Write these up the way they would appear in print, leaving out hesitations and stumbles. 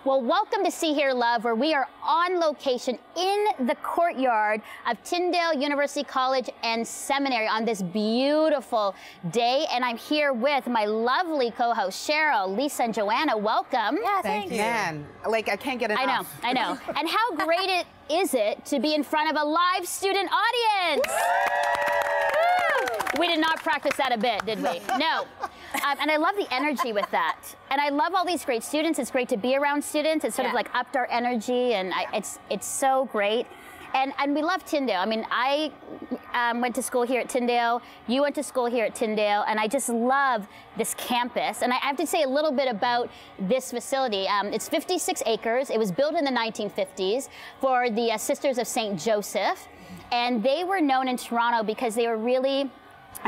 Well, welcome to See, Hear, Love, where we are on location in the courtyard of Tyndale University College and Seminary on this beautiful day. And I'm here with my lovely co-hosts, Cheryl, Lisa, and Joanna. Welcome. Yeah, thank you. Man, like I can't get enough. I know. And how great is it to be in front of a live student audience? We did not practice that a bit, did we? No. And I love the energy with that. And I love all these great students. It's great to be around students. It's sort of like upped our energy, and it's so great. And we love Tyndale. I mean, I went to school here at Tyndale. You went to school here at Tyndale, and I just love this campus. And I have to say a little bit about this facility. It's 56 acres. It was built in the 1950s for the Sisters of St. Joseph. And they were known in Toronto because they were really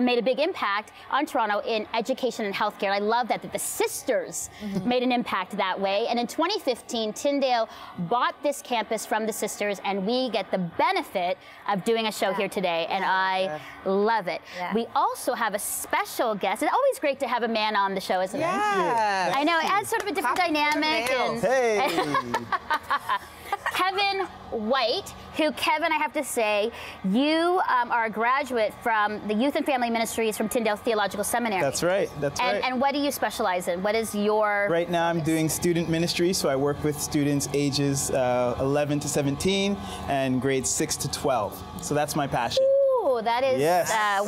made a big impact on Toronto in education and healthcare. I love that the sisters made an impact that way. And in 2015, Tyndale bought this campus from the sisters, and we get the benefit of doing a show here today, and I love it. We also have a special guest. It's always great to have a man on the show, isn't it? Yeah. I know, it adds sort of a different dynamic. And Hey! Kevin White, who, Kevin, I have to say, you are a graduate from the Youth and Family Ministries from Tyndale Theological Seminary. That's right, that's right. And what do you specialize in? What is your... Right now I'm doing student ministry, so I work with students ages 11 to 17 and grades 6 to 12. So that's my passion. Ooh, that is,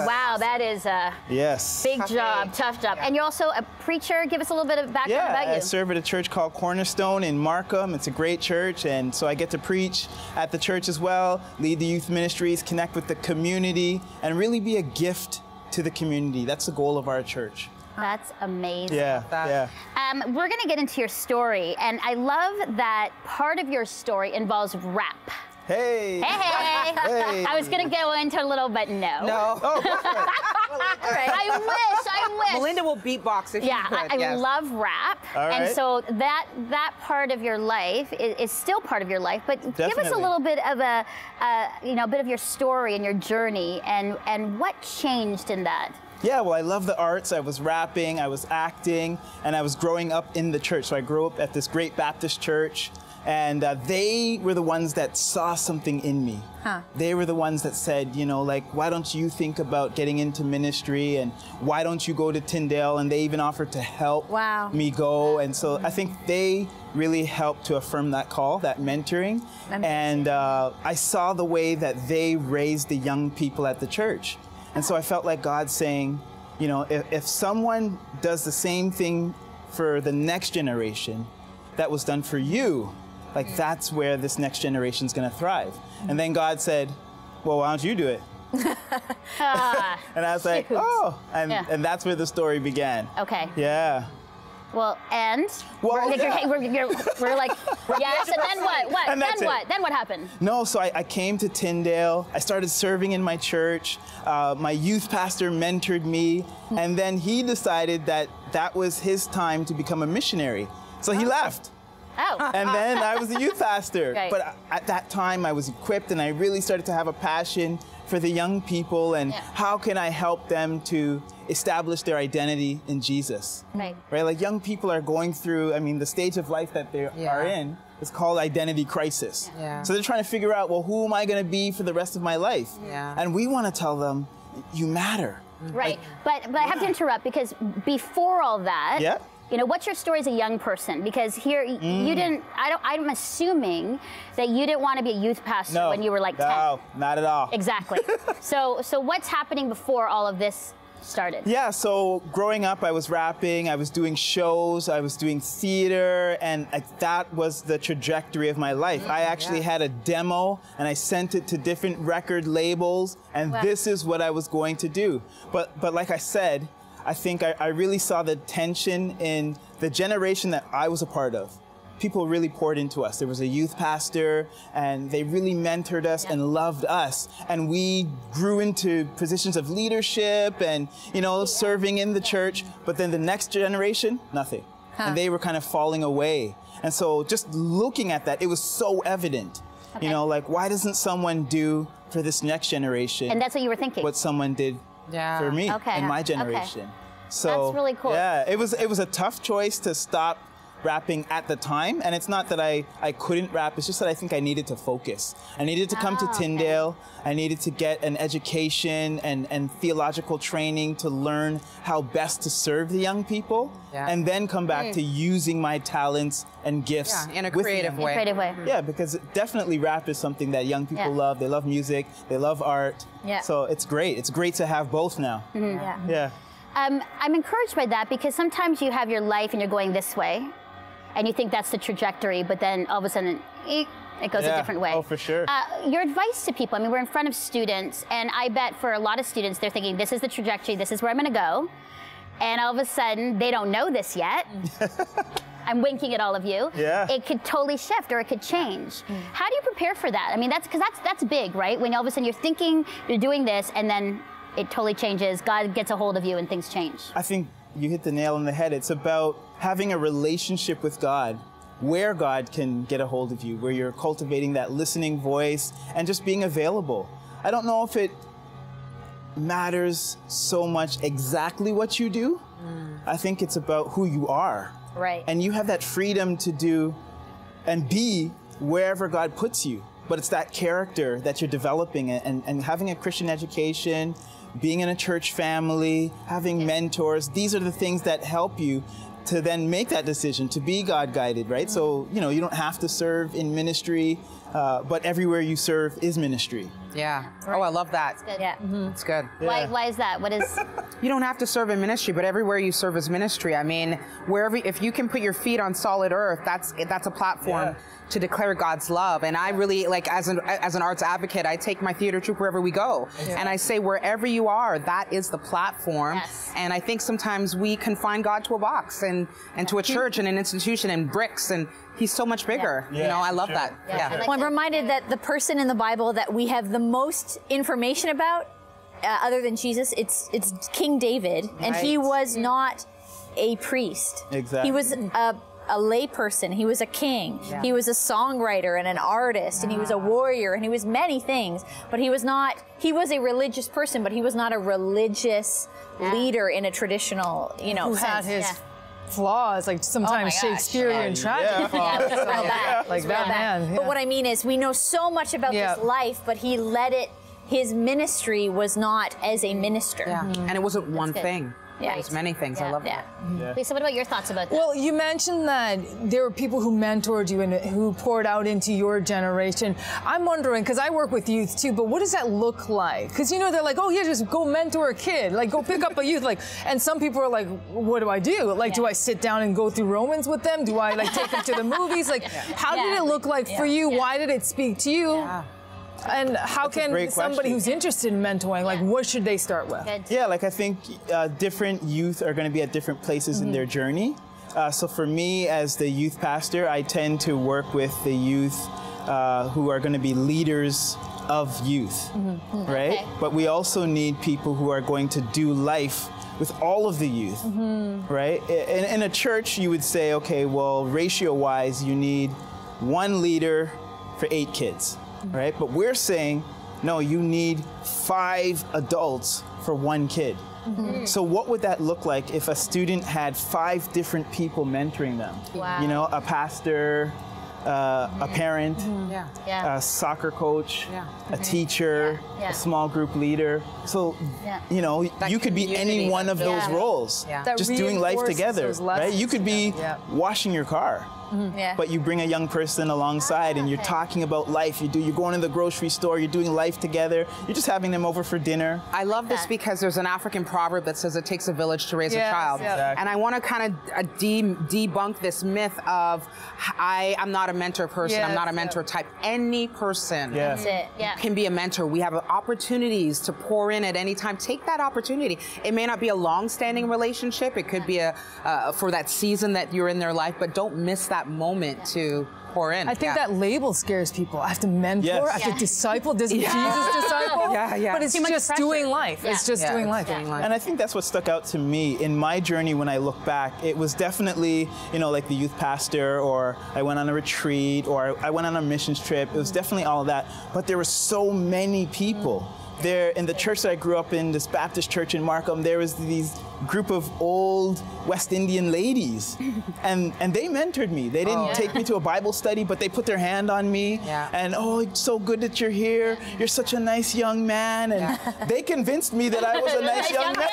wow, that is a big job, tough job. And you're also a preacher. Give us a little bit of background about you. I serve at a church called Cornerstone in Markham. It's a great church, and so I get to preach at the church as well, lead the youth ministries, connect with the community, and really be a gift to the community. That's the goal of our church. That's amazing. Yeah. We're going to get into your story, and I love that part of your story involves rap. Hey! Hey! I was going to go into a little, but no. No. Oh, I wish. Melinda will beatbox if she could. I love rap. All right. And so that part of your life is still part of your life, but give us a little bit of a bit of your story and your journey and what changed in that. Yeah, well, I love the arts. I was rapping, I was acting, and I was growing up in the church. So I grew up at this great Baptist church, and they were the ones that saw something in me. They were the ones that said, you know, like, why don't you think about getting into ministry, and why don't you go to Tyndale? And they even offered to help me go. And so I think they really helped to affirm that call, that mentoring. And I saw the way that they raised the young people at the church. And so I felt like God saying, you know, if someone does the same thing for the next generation that was done for you, like that's where this next generation is going to thrive. And then God said, well, why don't you do it? And I was like, oh, and that's where the story began. Okay. Yeah. Well, and we're like, yes, and then what? Then what happened? No, so I came to Tyndale. I started serving in my church. My youth pastor mentored me, and then he decided that that was his time to become a missionary. So he left. Oh. And then I was a youth pastor. Right. But at that time, I was equipped, and I really started to have a passion for the young people, and how can I help them to establish their identity in Jesus? Right? Like young people are going through, I mean, the stage of life that they are in is called identity crisis. So they're trying to figure out, well, who am I going to be for the rest of my life? And we want to tell them, you matter. Right. But I have to interrupt, because before all that, you know, what's your story as a young person? Because here, you didn't, I'm assuming that you didn't want to be a youth pastor when you were like 10. No, not at all. Exactly. So what's happening before all of this started? Yeah, so growing up, I was rapping, I was doing shows, I was doing theater, and that was the trajectory of my life. I actually had a demo, and I sent it to different record labels, and this is what I was going to do. But like I said, I think I really saw the tension in the generation that I was a part of. People really poured into us. There was a youth pastor, and they really mentored us and loved us. And we grew into positions of leadership and, you know, serving in the church. But then the next generation, nothing. And they were kind of falling away. And so just looking at that, it was so evident. You know, like, why doesn't someone do for this next generation? And that's what you were thinking? What someone did for me in my generation. So that's really cool. Yeah, it was a tough choice to stop rapping at the time. And it's not that I couldn't rap, it's just that I think I needed to focus. I needed to come to Tyndale. I needed to get an education and theological training to learn how best to serve the young people. And then come back to using my talents and gifts in a creative way. Yeah, because definitely rap is something that young people love. They love music, they love art. So it's great. It's great to have both now. I'm encouraged by that because sometimes you have your life and you're going this way and you think that's the trajectory, but then all of a sudden it goes a different way. Oh, for sure. Your advice to people, I mean, we're in front of students, and I bet for a lot of students, they're thinking, this is the trajectory, this is where I'm gonna go. And all of a sudden, they don't know this yet. I'm winking at all of you. It could totally shift or it could change. How do you prepare for that? I mean, that's big, right? When all of a sudden you're thinking you're doing this and then it totally changes, God gets a hold of you and things change. I think you hit the nail on the head. It's about having a relationship with God where God can get a hold of you, where you're cultivating that listening voice and just being available. I don't know if it matters so much exactly what you do. I think it's about who you are. And you have that freedom to do and be wherever God puts you. But it's that character that you're developing, and having a Christian education, being in a church family, having mentors. These are the things that help you to then make that decision to be God-guided, right? So, you know, you don't have to serve in ministry, but everywhere you serve is ministry. Oh, I love that. It's good. Why is that? What is? You don't have to serve in ministry, but everywhere you serve is ministry. I mean, if you can put your feet on solid earth, that's a platform to declare God's love. And I really, like, as an arts advocate, I take my theater troupe wherever we go. And I say, wherever you are, that is the platform. And I think sometimes we confine God to a box and to a church and an institution and bricks, and He's so much bigger. You know, I love that. Well, I'm reminded that the person in the Bible that we have the most information about, other than Jesus, it's King David, and he was not a priest. He was a lay person. He was a king. He was a songwriter and an artist, and he was a warrior, and he was many things. But he was a religious person, but he was not a religious leader in a traditional, you know, sense. Had his flaws, like sometimes Shakespearean tragedy. Like that man. But what I mean is, we know so much about this life, but he led it. His ministry was not as a minister. And it wasn't one thing. There's many things. I love that. Lisa, what about your thoughts about that? Well, you mentioned that there were people who mentored you and who poured out into your generation. I'm wondering, because I work with youth too, but what does that look like? Because, you know, they're like, oh, yeah, just go mentor a kid. Like, go pick up a youth. Like, and some people are like, what do I do? Like, do I sit down and go through Romans with them? Do I, like, take them to the movies? Like, how did it look like for you? Why did it speak to you? And how can somebody who's interested in mentoring, like, what should they start with? Yeah, like, I think different youth are going to be at different places in their journey. So for me, as the youth pastor, I tend to work with the youth who are going to be leaders of youth, right? But we also need people who are going to do life with all of the youth, right? In a church, you would say, okay, well, ratio-wise, you need one leader for 8 kids. Right? But we're saying, no, you need 5 adults for 1 kid. So what would that look like if a student had 5 different people mentoring them? You know, a pastor, a parent, a soccer coach, a teacher, a small group leader. So, you know, you could be any one of those roles, just doing life together, right? You could be washing your car. But you bring a young person alongside and you're talking about life. You're going to the grocery store, you're doing life together. You're just having them over for dinner. I love this because there's an African proverb that says it takes a village to raise a child. And I want to kind of debunk this myth of I'm not a mentor person, I'm not a mentor type. Any person can be a mentor. We have opportunities to pour in at any time. Take that opportunity. It may not be a long-standing relationship. It could be for that season that you're in their life, but don't miss that moment to pour in. I think that label scares people. I have to mentor, I have to disciple. Doesn't Jesus disciple? But it's just doing life. It's just doing life. And I think that's what stuck out to me in my journey when I look back. It was definitely, you know, like the youth pastor, or I went on a retreat, or I went on a missions trip. It was definitely all of that. But there were so many people. There, in the church that I grew up in, this Baptist church in Markham, there was these group of old West Indian ladies, and they mentored me. They didn't take me to a Bible study, but they put their hand on me, and oh, it's so good that you're here. You're such a nice young man, and they convinced me that I was a nice young man.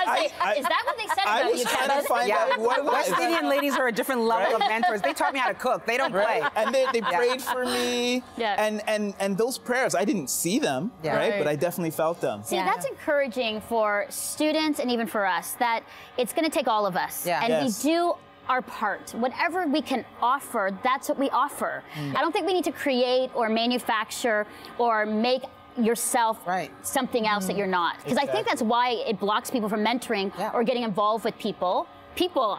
Right? Is that what they said about you? I was trying to find out what it was. West Indian ladies are a different level of mentors. They taught me how to cook. They don't play. And they prayed for me, and those prayers, I didn't see them, right? But I definitely felt them. See, that's encouraging for students and even for us, that it's going to take all of us. And we do our part. Whatever we can offer, that's what we offer. I don't think we need to create or manufacture or make yourself something else that you're not. Because I think that's why it blocks people from mentoring or getting involved with people.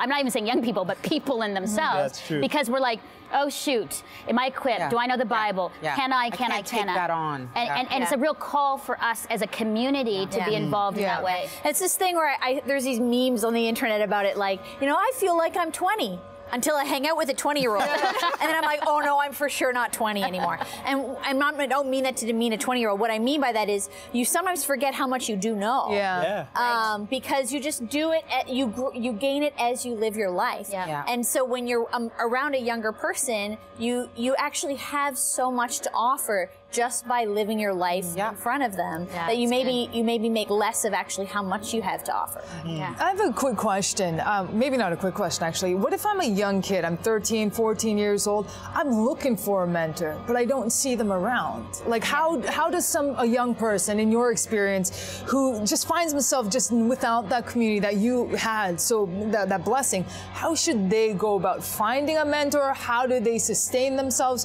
I'm not even saying young people, but people in themselves. That's true. Because we're like, oh shoot, am I equipped? Do I know the Bible? Can I? Take that on. And it's a real call for us as a community to be involved in that way. It's this thing where there's these memes on the internet about it, like, you know, I feel like I'm 20. Until I hang out with a 20-year-old. And then I'm like, oh no, I'm for sure not 20 anymore. And I don't mean that to demean a 20-year-old. What I mean by that is you sometimes forget how much you do know. Because you just do it, you gain it as you live your life. And so when you're around a younger person, you actually have so much to offer just by living your life in front of them, that you maybe make less of actually how much you have to offer. I have a quick question, maybe not a quick question actually. What if I'm a young kid, I'm 13, 14 years old, I'm looking for a mentor, but I don't see them around? Like how does a young person, in your experience, who just finds himself just without that community that you had, so that blessing, how should they go about finding a mentor? How do they sustain themselves?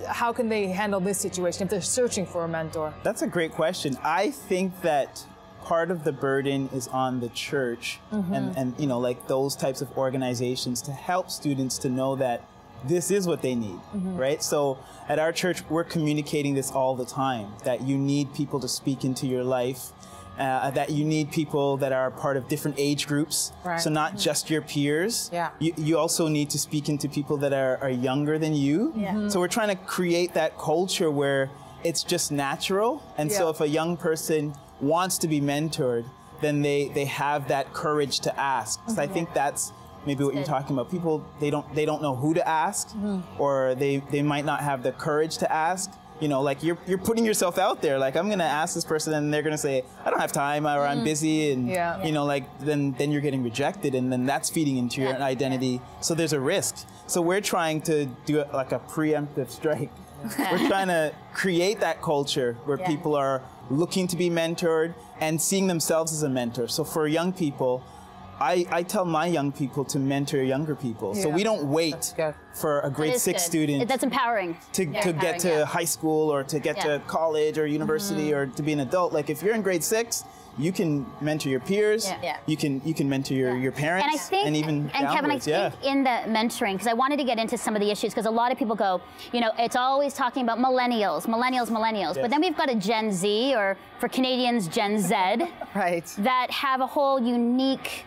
How can they handle this situation if they're searching for a mentor? That's a great question. I think that part of the burden is on the church and you know, like those types of organizations to help students to know that this is what they need, right? So at our church, we're communicating this all the time, that you need people to speak into your life, that you need people that are part of different age groups, so not just your peers. You also need to speak into people that are younger than you. So we're trying to create that culture where it's just natural, and so if a young person wants to be mentored, then they have that courage to ask. So I think that's maybe what you're talking about. People, they don't know who to ask, or they might not have the courage to ask. You know, like you're putting yourself out there. Like, I'm going to ask this person, and they're going to say, I don't have time, or I'm busy, and you know, like then you're getting rejected, and then that's feeding into your identity. So there's a risk. So we're trying to do like a preemptive strike. We're trying to create that culture where people are looking to be mentored and seeing themselves as a mentor. So for young people, I tell my young people to mentor younger people. So we don't wait for a grade 6 student. That's empowering. To get to high school, or to get to college or university, or to be an adult. Like, if you're in grade 6, you can mentor your peers. You can mentor your parents. And I think, and even Kevin, I think in the mentoring, because I wanted to get into some of the issues, because a lot of people go, you know, it's always talking about millennials. But then we've got a Gen Z, or for Canadians, Gen Z, that have a whole unique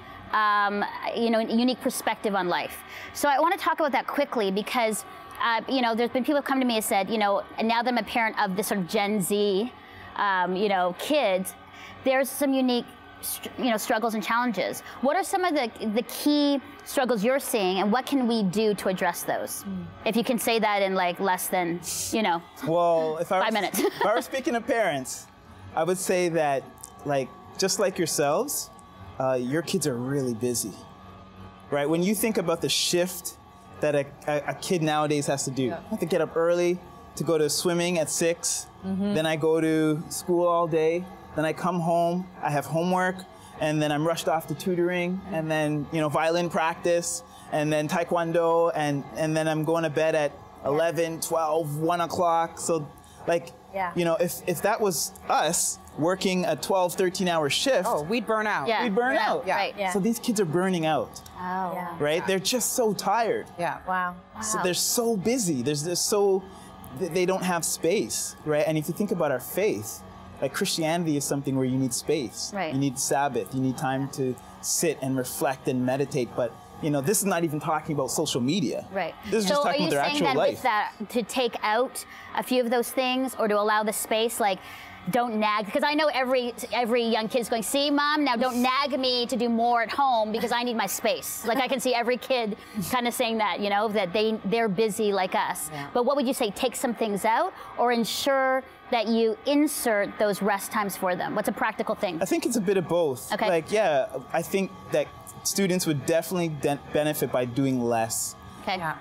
unique perspective on life. So I want to talk about that quickly, because, you know, there's been people who come to me and said, you know, and now that I'm a parent of this sort of Gen Z, you know, kids, there's some unique, struggles and challenges. What are some of the key struggles you're seeing, and what can we do to address those? If you can say that in like less than, well, 5 minutes. If I were speaking to parents, I would say that, like, just like yourselves, your kids are really busy, right? When you think about the shift that a kid nowadays has to do, I have to get up early to go to swimming at 6, then I go to school all day, then I come home, I have homework, and then I'm rushed off to tutoring, and then, violin practice, and then taekwondo, and then I'm going to bed at 11, 12, 1 o'clock. So, like, if that was us working a 12, 13-hour shift, we'd burn out. We'd burn out. Right. So these kids are burning out. Right? They're just so tired. Wow. So they're so busy. They don't have space, right? And if you think about our faith, like, Christianity is something where you need space. Right. You need Sabbath. You need time to sit and reflect and meditate. But, this is not even talking about social media. Right. This is just talking about their actual life. So are you saying that with that, to take out a few of those things, or to allow the space, like, don't nag, because I know every young kid's going, see, Mom, now don't nag me to do more at home because I need my space. Like I can see every kid kind of saying that, you know, that they're busy like us. Yeah. But what would you say, take some things out or ensure that you insert those rest times for them? What's a practical thing? I think it's a bit of both. Okay. Like, yeah, I think that students would definitely benefit by doing less. Okay. Yeah.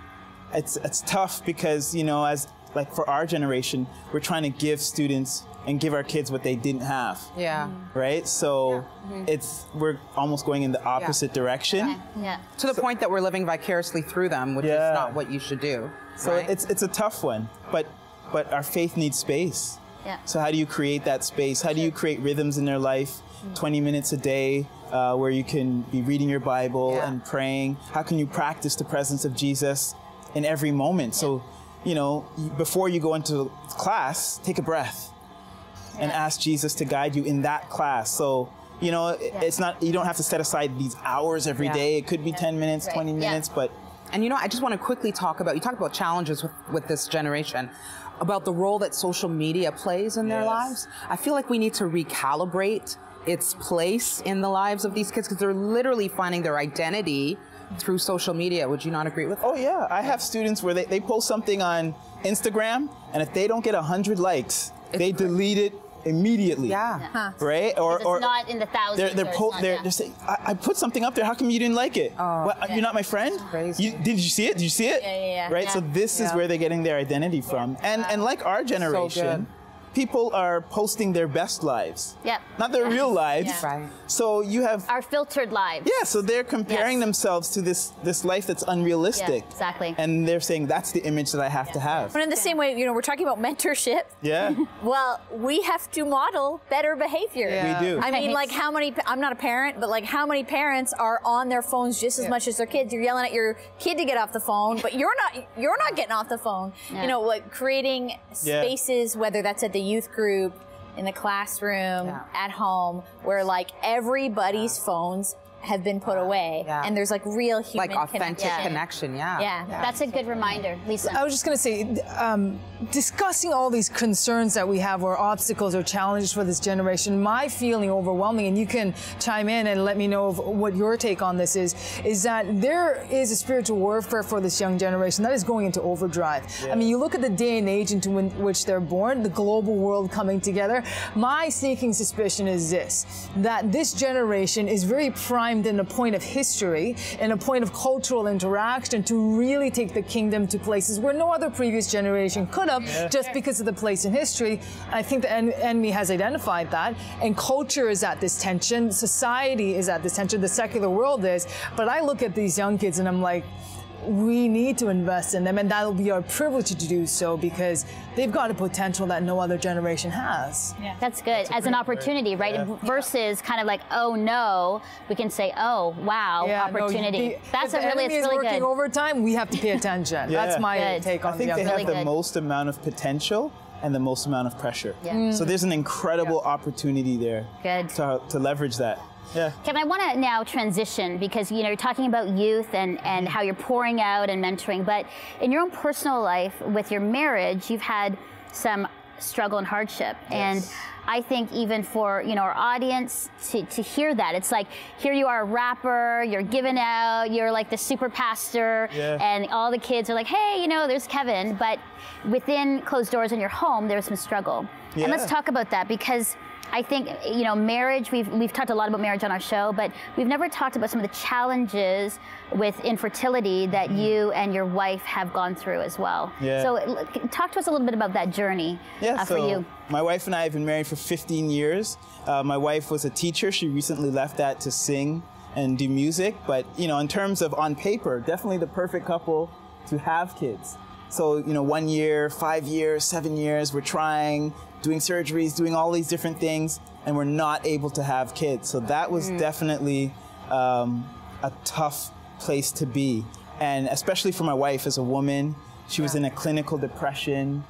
It's tough because, you know, as like for our generation, we're trying to give students and give our kids what they didn't have. Yeah. Right? So we're almost going in the opposite direction. Okay. Yeah. To the point that we're living vicariously through them, which is not what you should do. So right? it's a tough one, but our faith needs space. Yeah. So how do you create that space? How do you create rhythms in their life, 20 minutes a day, where you can be reading your Bible and praying? How can you practice the presence of Jesus in every moment? So, you know, before you go into class, take a breath and ask Jesus to guide you in that class. So, you know, it's not, you don't have to set aside these hours every day. It could be 10 minutes, 20 minutes, but. And you know, I just want to quickly talk about, you talk about challenges with this generation, about the role that social media plays in their lives. I feel like we need to recalibrate its place in the lives of these kids because they're literally finding their identity through social media. Would you not agree with that? Oh yeah, I have students where they post something on Instagram, and if they don't get 100 likes, they delete it immediately. Yeah. Right? Or it's not in the thousands. They're saying, I put something up there. How come you didn't like it? What, you're not my friend? Crazy. Did you see it? Did you see it? Yeah. Right? So this is where they're getting their identity from. And like our generation, people are posting their best lives. Yep. Not their real lives. Yeah. Right. So you have our filtered lives. Yeah, so they're comparing themselves to this life that's unrealistic. Yeah, exactly. And they're saying that's the image that I have to have. But in the same way, you know, we're talking about mentorship. Yeah. Well, we have to model better behavior. We do. I mean, like how many, I'm not a parent, but like how many parents are on their phones just as much as their kids? You're yelling at your kid to get off the phone, but you're not getting off the phone. You know, like creating spaces, whether that's at the youth group, in the classroom, at home, where like everybody's phones have been put away, and there's like real human like authentic connection. Yeah, that's a good reminder, Lisa. I was just going to say, discussing all these concerns that we have, or obstacles or challenges for this generation, my feeling overwhelming, and you can chime in and let me know of what your take on this is that there is a spiritual warfare for this young generation that is going into overdrive. I mean, you look at the day and age into which they're born, the global world coming together. My sneaking suspicion is this, that this generation is very primed in a point of history and a point of cultural interaction to really take the kingdom to places where no other previous generation could have, just because of the place in history. I think the enemy has identified that, and culture is at this tension, society is at this tension, the secular world is. But I look at these young kids and I'm like, we need to invest in them, and that'll be our privilege to do so because they've got a potential that no other generation has. Yeah. That's good. As an opportunity, right? Yeah. Versus kind of like, oh no, we can say, oh wow, opportunity. That's if really, it's really working good. overtime, we have to pay attention. That's my take on I think the they have really the most amount of potential and the most amount of pressure. So there's an incredible opportunity there to leverage that. Yeah. Kevin, I want to now transition because, you know, you're talking about youth and how you're pouring out and mentoring, but in your own personal life with your marriage, you've had some struggle and hardship. And I think even for, you know, our audience to hear that, it's like, here you are a rapper, you're giving out, you're like the super pastor, and all the kids are like, hey, you know, there's Kevin, but within closed doors in your home, there's some struggle. And let's talk about that because I think, you know, marriage, we've talked a lot about marriage on our show, but we've never talked about some of the challenges with infertility that you and your wife have gone through as well. So talk to us a little bit about that journey for you. My wife and I have been married for 15 years. My wife was a teacher. She recently left that to sing and do music. But, you know, in terms of on paper, definitely the perfect couple to have kids. So, you know, 1 year, 5 years, 7 years, we're trying, doing surgeries, doing all these different things, and we're not able to have kids. So that was definitely a tough place to be. And especially for my wife as a woman, she was in a clinical depression,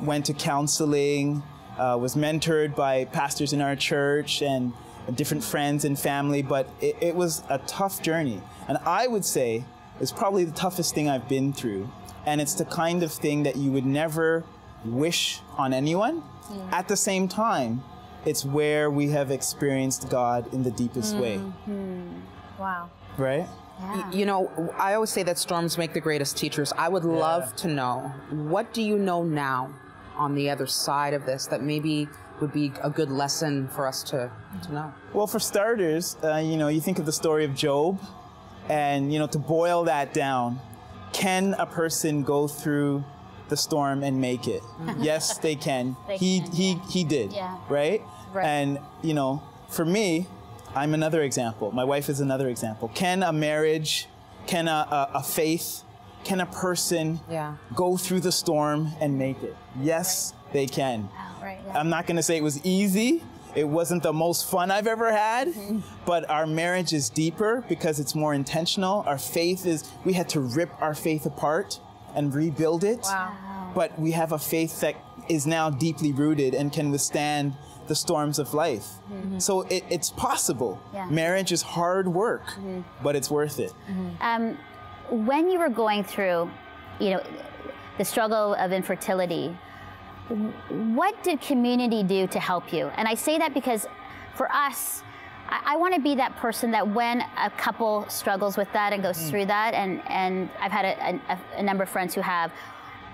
went to counseling, was mentored by pastors in our church and different friends and family, but it was a tough journey. And I would say it's probably the toughest thing I've been through. And it's the kind of thing that you would never wish on anyone. At the same time, it's where we have experienced God in the deepest way. Wow. Right? Yeah. You know, I always say that storms make the greatest teachers. I would love to know, what do you know now on the other side of this that maybe would be a good lesson for us to know? Well, for starters, you know, you think of the story of Job, and, you know, to boil that down, can a person go through the storm and make it? Yes, they can. He did, right? And, you know, for me, I'm another example. My wife is another example. Can a marriage, can a faith, can a person go through the storm and make it? Yes, they can. I'm not going to say it was easy. It wasn't the most fun I've ever had, but our marriage is deeper because it's more intentional. Our faith is, we had to rip our faith apart and rebuild it. Wow. But we have a faith that is now deeply rooted and can withstand the storms of life. So it's possible. Marriage is hard work, but it's worth it. When you were going through, you know, the struggle of infertility, what did community do to help you? And I say that because for us, I want to be that person that when a couple struggles with that and goes through that, and I've had a number of friends who have,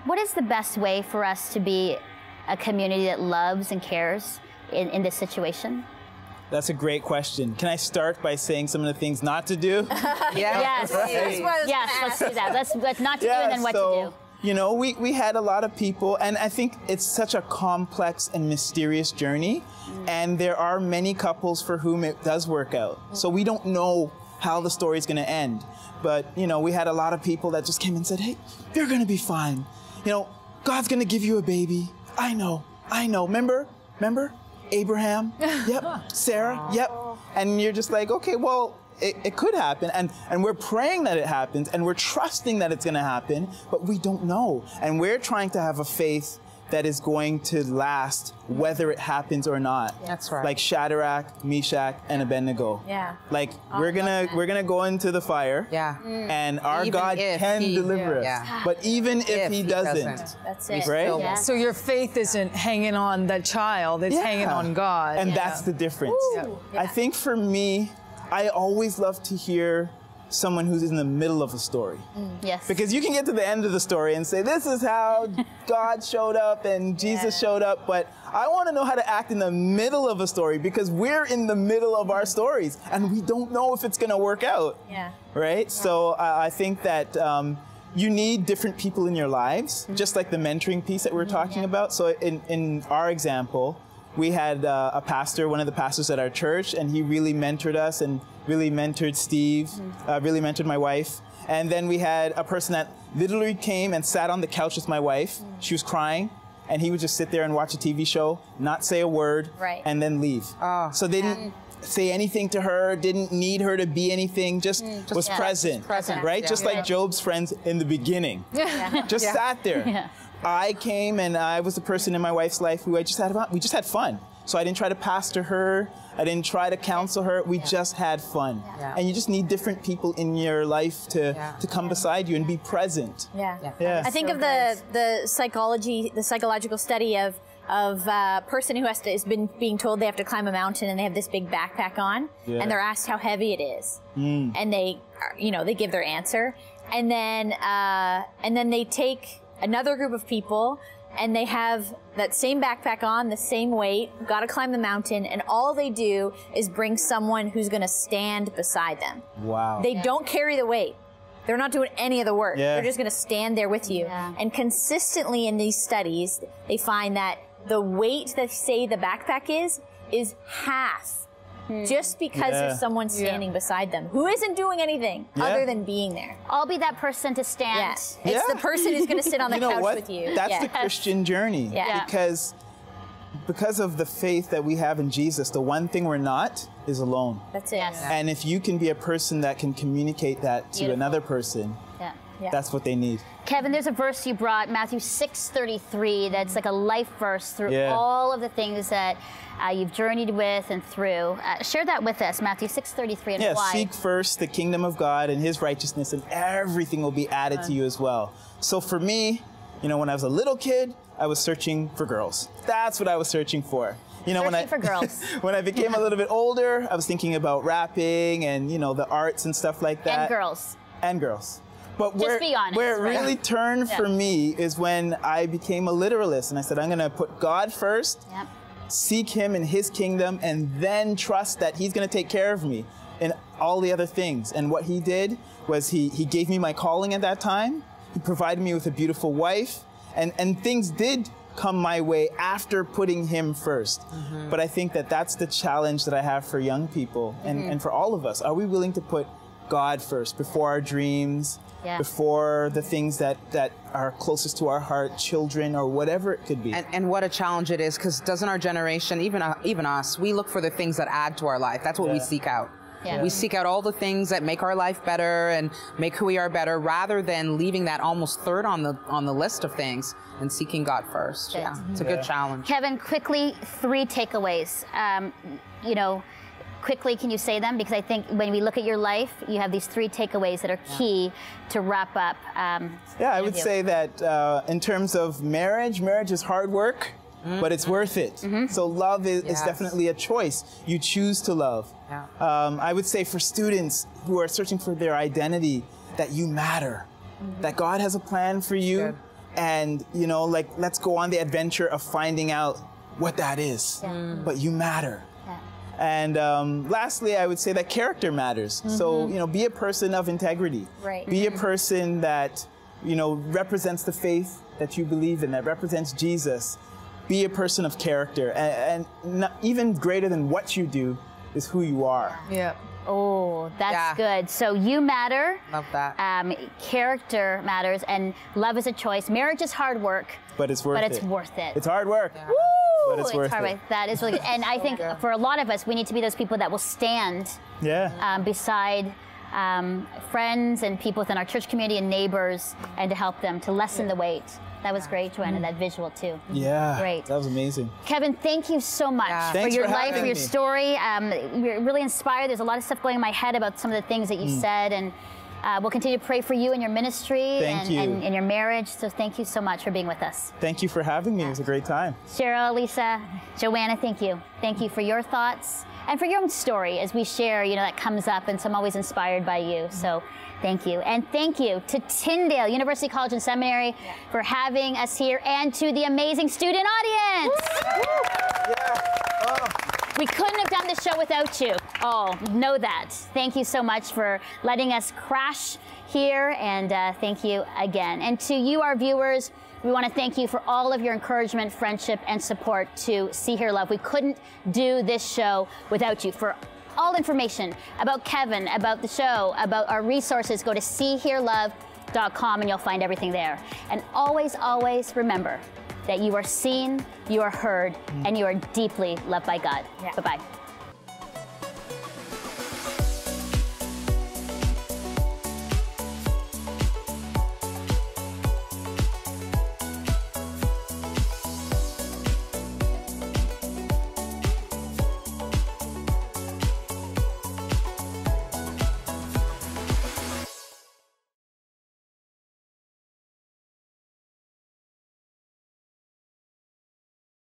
what is the best way for us to be a community that loves and cares in this situation? That's a great question. Can I start by saying some of the things not to do? Yes, let's do that. Let's not to do and then what to do. You know, we had a lot of people, and I think it's such a complex and mysterious journey, and there are many couples for whom it does work out. So we don't know how the story's gonna end. But, you know, we had a lot of people that just came and said, hey, you're gonna be fine. You know, God's gonna give you a baby. I know. Remember? Abraham? Yep. Sarah? Yep. And you're just like, okay, well, it could happen, and we're praying that it happens, and we're trusting that it's going to happen, but we don't know. And we're trying to have a faith that is going to last whether it happens or not. That's right. Like Shadrach, Meshach, and Abednego. Yeah. Like we're gonna go into the fire. Yeah. And our Even God if can he- deliver us. Yeah. But even if he doesn't, That's it. right? Yeah. So your faith isn't hanging on the child, it's hanging on God. And that's the difference. I think for me, I always love to hear someone who's in the middle of a story. Yes. Because you can get to the end of the story and say, this is how God showed up and Jesus showed up, but I want to know how to act in the middle of a story because we're in the middle of our stories and we don't know if it's going to work out. Right? So I think that you need different people in your lives, just like the mentoring piece that we were talking about. So in our example, we had a pastor, one of the pastors at our church, and he really mentored us and really mentored Steve, really mentored my wife. And then we had a person that literally came and sat on the couch with my wife. She was crying, and he would just sit there and watch a TV show, not say a word, and then leave. So they didn't say anything to her, didn't need her to be anything, just was present, right? Just like Job's friends in the beginning. Just sat there. I came and I was the person in my wife's life who we just had fun. So I didn't try to pastor her. I didn't try to counsel her. We just had fun. And you just need different people in your life to come beside you and be present. I think of the psychological study of a person who has been being told they have to climb a mountain and they have this big backpack on and they're asked how heavy it is. And they give their answer. And then they take another group of people and they have that same backpack on, the same weight, got to climb the mountain, and all they do is bring someone who's going to stand beside them. Wow. They don't carry the weight. They're not doing any of the work. They're just going to stand there with you. And consistently in these studies, they find that the weight that say the backpack is half. Just because there's someone standing beside them who isn't doing anything other than being there. I'll be that person to stand. It's the person who's going to sit on the couch with you. That's the Christian journey. Because of the faith that we have in Jesus, the one thing we're not is alone. That's it. And if you can be a person that can communicate that to another person, that's what they need. Kevin, there's a verse you brought, Matthew 6:33, that's like a life verse through all of the things that you've journeyed with and through. Share that with us, Matthew 6:33, and why. Seek first the kingdom of God and his righteousness, and everything will be added to you as well. So for me, You know, when I was a little kid, I was searching for girls. That's what I was searching for. You know, searching for girls. when I became a little bit older, I was thinking about rapping and, you know, the arts and stuff like that. And girls. And girls. But Just be honest, where it really right? turned for me is when I became a literalist, and I said, I'm going to put God first, seek him and his kingdom, and then trust that he's going to take care of me and all the other things. And what he did was he gave me my calling at that time. He provided me with a beautiful wife, and things did come my way after putting him first. But I think that that's the challenge that I have for young people and for all of us. Are we willing to put God first before our dreams, before the things that are closest to our heart, children, or whatever it could be? And what a challenge it is, because doesn't our generation, even us, we look for the things that add to our life. That's what we seek out. We seek out all the things that make our life better and make who we are better, rather than leaving that almost third on the list of things and seeking God first. It's a good challenge. Kevin, quickly, 3 takeaways. You know, quickly, can you say them? Because I think when we look at your life, you have these 3 takeaways that are key to wrap up. I would say that in terms of marriage is hard work, but it's worth it. So love is definitely a choice. You choose to love. I would say for students who are searching for their identity, that you matter, that God has a plan for you, and you know, like, let's go on the adventure of finding out what that is. But you matter. And lastly, I would say that character matters. So, you know, be a person of integrity. Be a person that, you know, represents the faith that you believe in, that represents Jesus. Be a person of character. And not, even greater than what you do is who you are. Oh, that's good. So you matter. Love that. Character matters, and love is a choice. Marriage is hard work. But it's worth it. But it's worth it. It's hard work. Woo! But it's worth it. That is really good. And I think for a lot of us, we need to be those people that will stand beside friends and people within our church community and neighbors, and to help them, to lessen the weight. That was great, Joanna, that visual too. Great. That was amazing. Kevin, thank you so much for your life, for your story. We're really inspired. There's a lot of stuff going in my head about some of the things that you said, and we'll continue to pray for you and your ministry and your marriage. So thank you so much for being with us. Thank you for having me. It was a great time. Cheryl, Lisa, Joanna, thank you. Thank you for your thoughts and for your own story as we share, you know, that comes up, and so I'm always inspired by you. So thank you. And thank you to Tyndale University College and Seminary for having us here, and to the amazing student audience. We couldn't have done this show without you. Oh, know that. Thank you so much for letting us crash here, and thank you again. And to you, our viewers, we want to thank you for all of your encouragement, friendship, and support to See, Hear, Love. We couldn't do this show without you. For all information about Kevin, about the show, about our resources, go to seehearlove.com and you'll find everything there. And always, always remember that you are seen, you are heard, and you are deeply loved by God. Bye-bye.